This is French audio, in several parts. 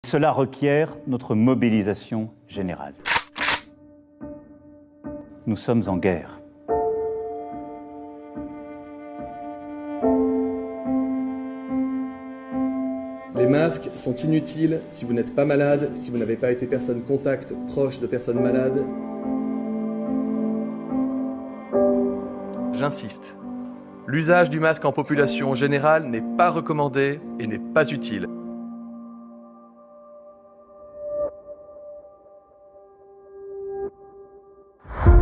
Cela requiert notre mobilisation générale. Nous sommes en guerre. Les masques sont inutiles si vous n'êtes pas malade, si vous n'avez pas été personne contact proche de personnes malades. J'insiste, l'usage du masque en population générale n'est pas recommandé et n'est pas utile.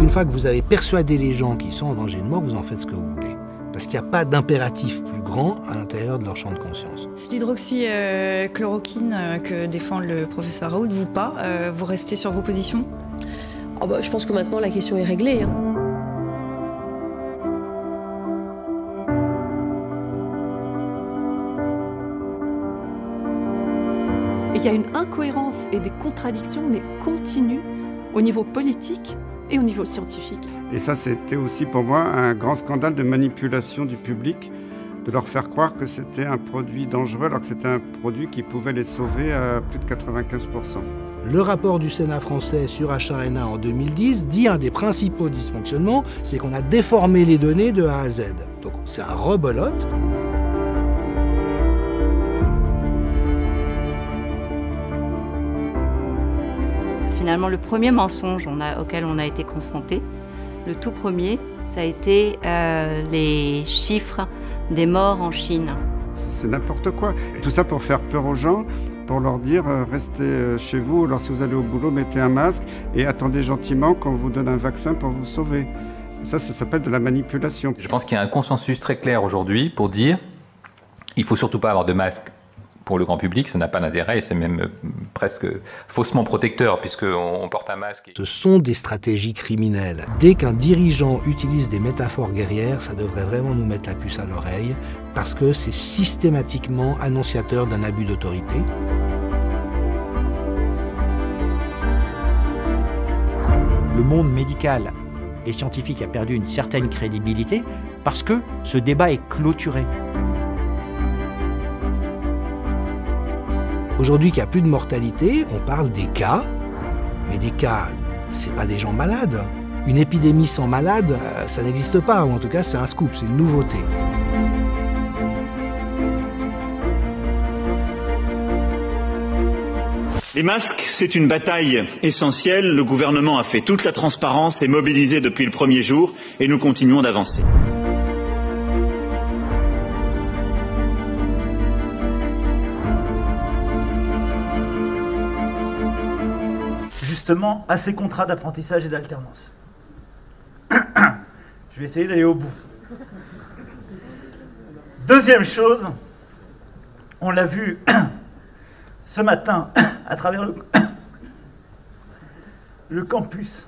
Une fois que vous avez persuadé les gens qui sont en danger de mort, vous en faites ce que vous voulez. Parce qu'il n'y a pas d'impératif plus grand à l'intérieur de leur champ de conscience. L'hydroxychloroquine que défend le professeur Raoult, vous pas, vous restez sur vos positions? Je pense que maintenant la question est réglée. Il y a une incohérence et des contradictions, mais continues, au niveau politique et au niveau scientifique. Et ça, c'était aussi pour moi un grand scandale de manipulation du public, de leur faire croire que c'était un produit dangereux alors que c'était un produit qui pouvait les sauver à plus de 95%. Le rapport du Sénat français sur H1N1 en 2010 dit un des principaux dysfonctionnements, c'est qu'on a déformé les données de A à Z. Donc c'est un rebelote. Finalement, le premier mensonge auquel on a été confronté, le tout premier, ça a été les chiffres des morts en Chine. C'est n'importe quoi. Tout ça pour faire peur aux gens, pour leur dire restez chez vous, lorsque vous allez au boulot, mettez un masque et attendez gentiment qu'on vous donne un vaccin pour vous sauver. Ça s'appelle de la manipulation. Je pense qu'il y a un consensus très clair aujourd'hui pour dire il ne faut surtout pas avoir de masque pour le grand public, ça n'a pas d'intérêt et c'est même presque faussement protecteur puisqu'on porte un masque. Ce sont des stratégies criminelles. Dès qu'un dirigeant utilise des métaphores guerrières, ça devrait vraiment nous mettre la puce à l'oreille parce que c'est systématiquement annonciateur d'un abus d'autorité. Le monde médical et scientifique a perdu une certaine crédibilité parce que ce débat est clôturé. Aujourd'hui qu'il n'y a plus de mortalité, on parle des cas, mais des cas, c'est pas des gens malades. Une épidémie sans malade, ça n'existe pas, ou en tout cas c'est un scoop, c'est une nouveauté. Les masques, c'est une bataille essentielle. Le gouvernement a fait toute la transparence et mobilisé depuis le premier jour, et nous continuons d'avancer. Justement à ces contrats d'apprentissage et d'alternance. Je vais essayer d'aller au bout. Deuxième chose, on l'a vu ce matin à travers le campus.